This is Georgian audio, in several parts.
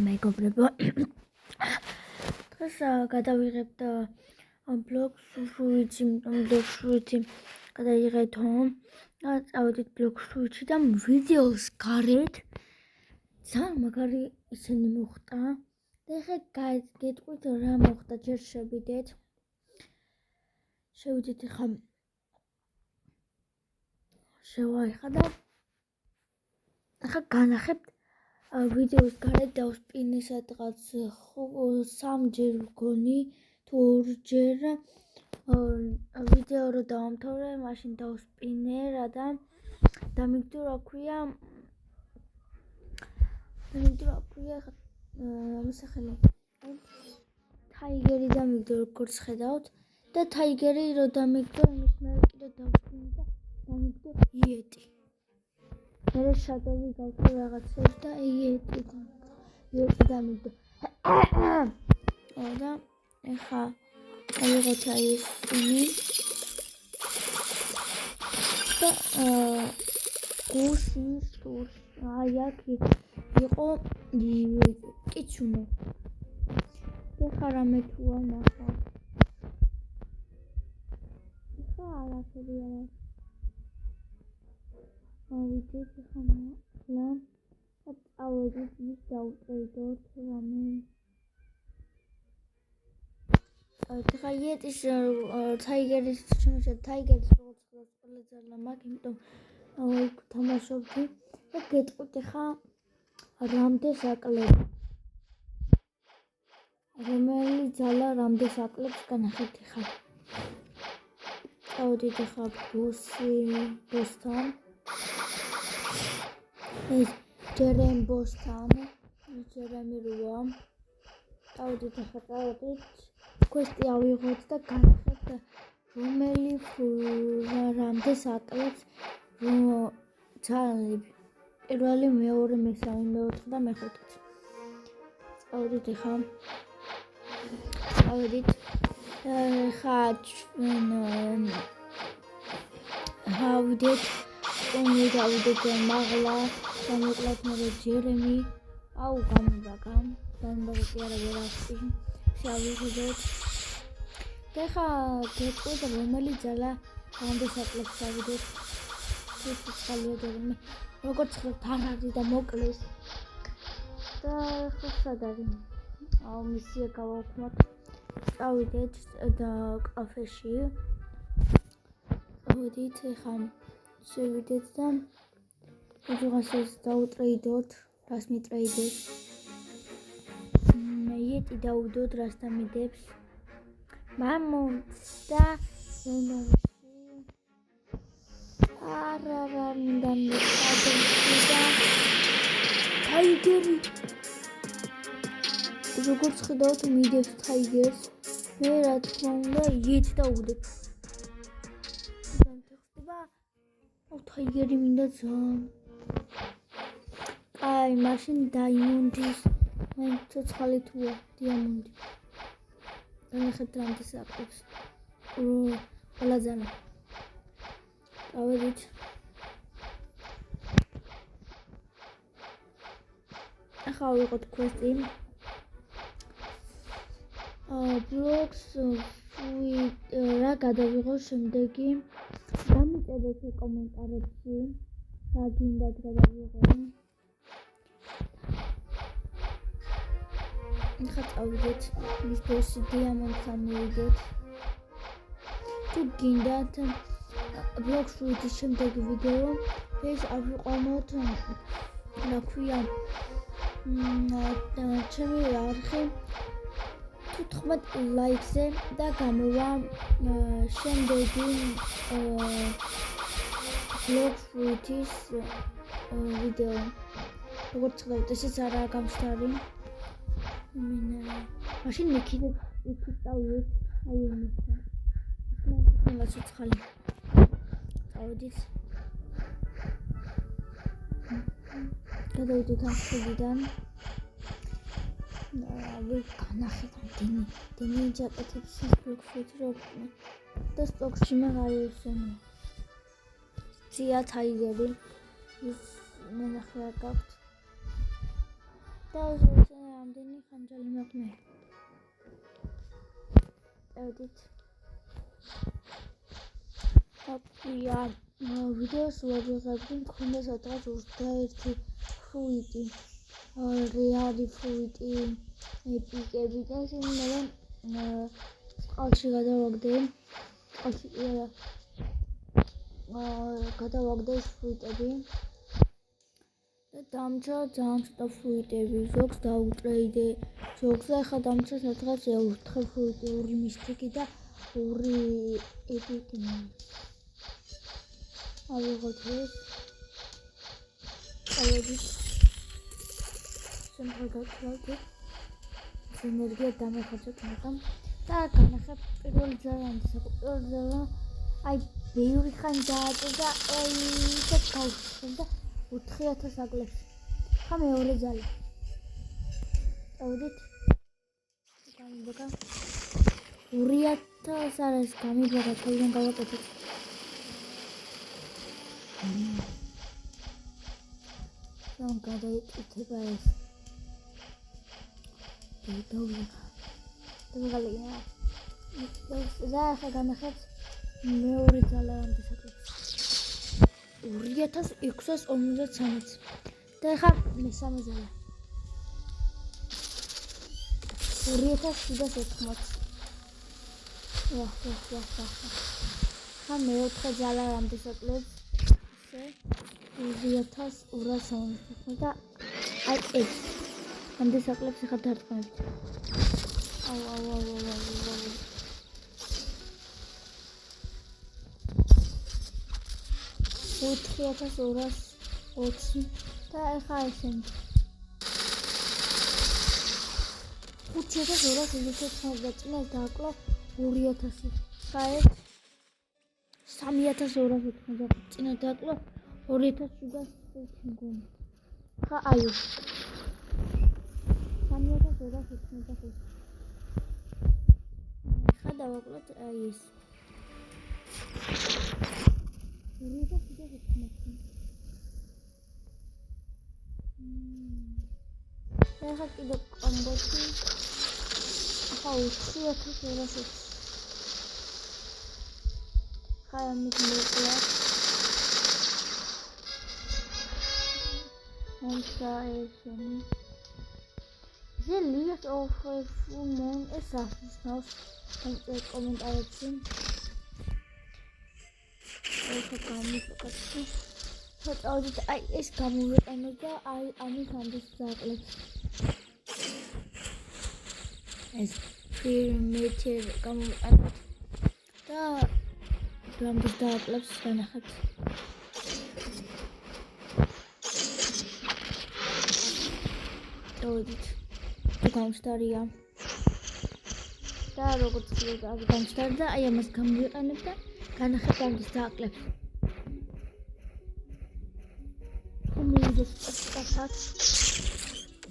მეგობრებო, დღეს გადავიღებთ ბლოგ-სუიჩი გადაიღეთო და წავედით ბლოგ-სუიჩი და ვიდეოს გარეთ ძალიან მაგარი ისინი მოხდა და ეხლა გეტყვით რა მოხდა. ჯერ შევიდეთ ეხლა შევაიხა და ეხლა განახებთ ვიდეოს გარეთ დავსპინე სადღაც 3-ჯერ ვგონი თუ 2-ჯერ ვიდეო რო დავამთავრე, მაშინ დავსპინე რა და დამიგდო რა ქვია მოსახელე თაიგერი დამიგდო როგორც ხედავთ და თაიგერი რო დამიგდო იმის მერე კიდე დავსპინე და დამიგდო იეტი. მერე შადოვი გავხდი რაღაცებს და იეტი დამიგდო. და ეხლა ავიღოთ ეს იმი და გუშინს აი აქ იყო კიცუნე. ეხლა რამე თუ ანახა. ეხლა არაფერი არ არის. ავიდეთ ეხლა წავედით ის დავწერდოთ რამე. ეხლა იეტის თაიგერის შემოჭრა თაიგერის როგორც ყველა ძალა მაქვს, იმიტომ თამაშობდი და გეტყვით ეხლა რამდენს აკლებს. რომელი ძალა რამდენს აკლებს განახეთ ეხლა. წავედით ეხლა ბოსთან. ეს ჯერემ ბოსთან, ჯერემი როა. წავედით ეხლა კვესტი ავიღოთ და განახეთ რომელი რამდენს აკლებს ძალები. პირველი, მეორე, მესამე, მეოთხე და მეხუთე. წავედით ეხლა ავიდეთ დავიდეთ მაღლა გამოკლათ მერე ჯერემი გამიბაგა კი არა ვერასი შევიღებთ და ეხლა გეტყვით რომელი ძალა რამდენს აკლებს. ავიდეთ ცოცხალია ჯერემი როგორც ხედავთ არ არის და მოკლეს და ეხლა სად არის მისია გავაუქმოთ. წავიდეთ და კაფეში წავედით ეხლა შევიდეთ და უძღასეს დაუტრეიდოთ რას მიტრეიდებს. იეტი დავუდოთ რას დამიდებს. მამონტს და არა მინდა მიხადე თაიგერი როგორც ხედავთ მიდებს თაიგერს. მე რა თქმა უნდა იეტი დავუდებ. ხდება თაიგერი მინდა ძალიან. აი მაშინ დაიმონდის მე ცოცხალი თუა დიამონდი. განახეთ რამდენს აკლებს ყველა ძალა. წავედით ახლა ვიღოთ კვესტი ბლოგს რა გადავიღო შემდეგი. დამიწერეთ კომენტარებში რა გინდათ გადავიღო. ეხლა წავიდეთ მის ბოსი დიამონდთან მივიდეთ. თუ გინდათ ბლოგ-სუიჩის შემდეგი ვიდეო ეს ავიყვანოთ რა ქვია ჩემი არხი 15 ლაიქზე და გამოვა შემდეგი ბლოგ-სუიჩის ვიდეო. როგორც ხედავთ ესეც არაა გამხდარი. მაშინ იქით წავიდეთ აი ამასთან. მე ცოცხალი წავედით გადავიდეთ ამ ხიდიდან განახეთ დენი ჯაკეთებს ის ბლოგ-სუიჩი როგორია და სტოკში მაგარია ცია თაიგერი ის მენახე არ გაქვთ. და რამდენი ხანჯალი მაქვს მე. დავდით. აპია ვიდეოს ვაჯახებდი მქონდა სადღაც 21 ფრუიტი. რეალი ფრუიტი, ეპიკები და ისინი წყალში გადავაგდე. გადავაგდე ის ფრუიტები. და დამჭა ძალიან ცოტა ფრუიტები, ზოგს დაუტრეიდე, ზოგს ახლა დამჭა სადღაც 4 ფრუიტი, 2 მისტიკი და 2 ეპიკი. ავიღოთ ეს. ავიღოთ. შემდგარდავთ. ენერგია დამეხარჯეთ მაგრამ და განახებ პირველი ძალა აი ბევრი ხანი დააწევ და ისეთ გავხსენ და 4000 აგლებს. ხა მეორე ძალა. დავდით. გამიბაგა. 2000 არის გამიბაგა თავიდან გავაკეთეთ. რომ გადაიკეთება ეს. დავიღა. დავიღალია. და ახლა განახებთ მეორე ძალა ამდესაკეთ. 2653 და ახლა მესამე ძალა 2780. ვაჰ. ხა მეოთხე ძალა ამდესაკლებს ესე 2250 და აი ეს ამდესაკლებს ახლა დარტყმებით. აუ 4220 და ახლა ესენი 5290 წინას დააკლა 2000. ხა ეს 3290 წინას დააკლა 2700 ხა აი 3295 ხა დავაკლოთ აი ეს 2790 ახლა კიდე კომბოთი ახლა 4200 ხა მოკლა Monster List of full moon assassins კომენტარებში ფოტოებით აი ეს გამოვიყენე და აი ამის ამბის დააკლებს ეს ფილმეთერ გამოვიყენე და ამბის დააკლებს განახებთ დავიდით გამსტარია და როგორც ვიღაც გამსტარდა აი ამას გამოვიყენებ და განახებთ ამბის დააკლებს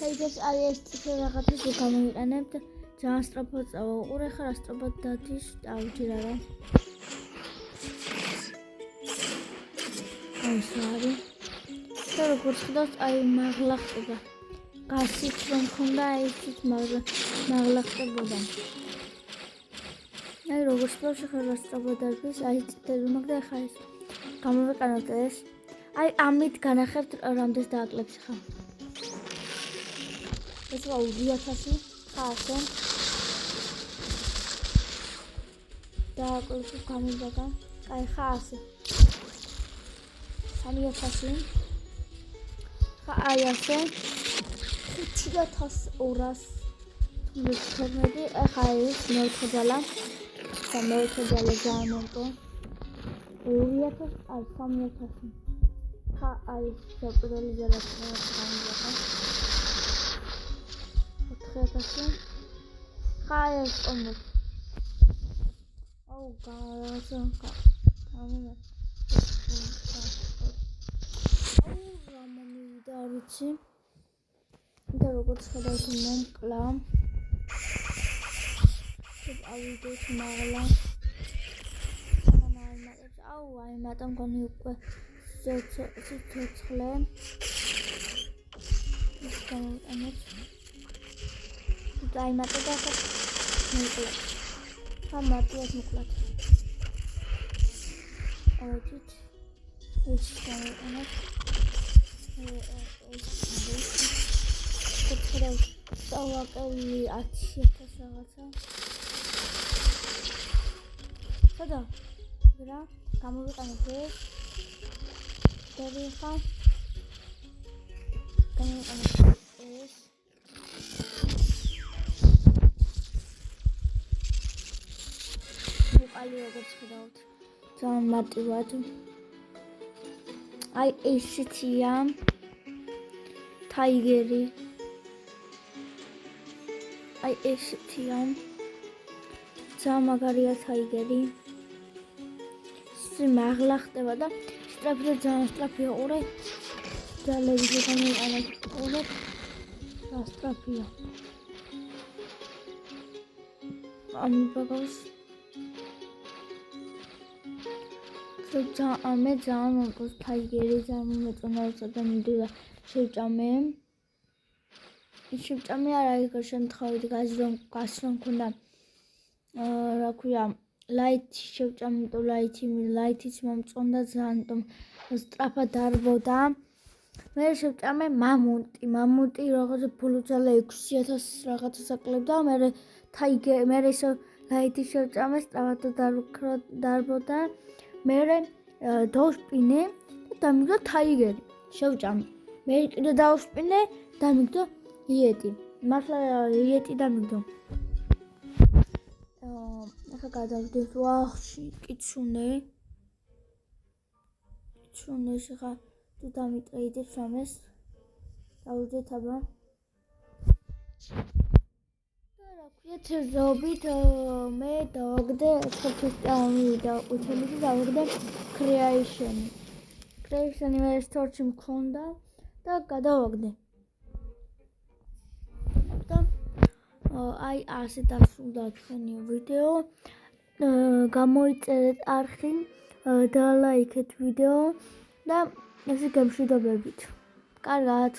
საიდანაც აი ეს რაღაცას გამოვიყენებთ ძალიან სწრაფად წავაუყურე ხარ ასტრაფად დადის დავჭირ არა აი სარი და როგორც ხედავთ აი მაღლა ხდება გასით რომ მქონდა ესეც მაღლა ხდებოდა აი როგორც ხედავთ ხარ ასტრაფად დადის აი წითელი მაგდა ხა ეს გამოვიყენოთ ეს აი ამით განახებთ რამდენს დააკლებს ხა ეს 2000 ხა ასე დააკლებს გამოვიდა აი ხა ასე 3000 ხა აი ასე 5200 ხა ეს მეოთხე ძალა და მეოთხე ძალა გამომპო 2000 აი 3000 ხა აი საპრელი ძალა გამოვიდა 4000 ხა ეს კომბო აუ გასანკა ამინა რამომივიდა არიცი და როგორც ხედავთ მომკლა ავიდეთ მაღლა აუ აი მატა მგონი უკვე სიცოცხლე ის გამოვიყენოთ. დაიმატე და მოკლედ. მარტივად მოკლედ. ავეჯით. ეს გამოვიყენოთ. ეს დავაკავი 10,000 რაღაცა. სადა? რა? გამოვიყენოთ ეს. დერიხა. გამოვიყენოთ ეს. მუყალი როგორც ხედავთ. ძალიან მარტივად. აი ესეთია. ტაიგერი. აი ესეთია. ძალიან მაგარია ტაიგერი. მაღლა ხდება და სტრაფია ძალიან სტრაფია ყურე. ძალები გამოვიყენოთ ყურე. სტრაფია. ამბაგავს. მე ძალიან მომწონს ტაიგერი, ძალიან მომეწონა და მინდა შევჭამე. შევჭამე არა იქ შემთხვევით გასრომ მქონდა რა ქვია ლაითი შევჭამე, იმიტომ ლაითიც მომწონდა ძალიან სტრაფად დარბოდა. მე შევჭამე მამონტი რაღაცა ბოლო ძალა 6,000 რაღაცა საკლებდა. მე ისო ლაითი შევჭამე, სტრაფად დარბოდა. მე დავსპინე და დამიგდა ტაიგერი. შევჭამე. მე კიდე დავსპინე, დამიგდა იეტი. მართლა იეტი დამიგდა. ახლა გადავდეთ ვახში, კიცუნე. ახლა თუ დამიტრეიდებს ამას. დავდეთ აბა. და რა ქვია თერზობით მე დავაგდე სოფისტამი და უცემი დავაგდე creation-ი. creation-ი მე სტორჩი მქონდა და გადავაგდე. აი ასე დასრულდა ჩვენი ვიდეო. გამოიწერეთ არხი, დალაიქეთ ვიდეო და ესე გემშვიდობებით. კარგად.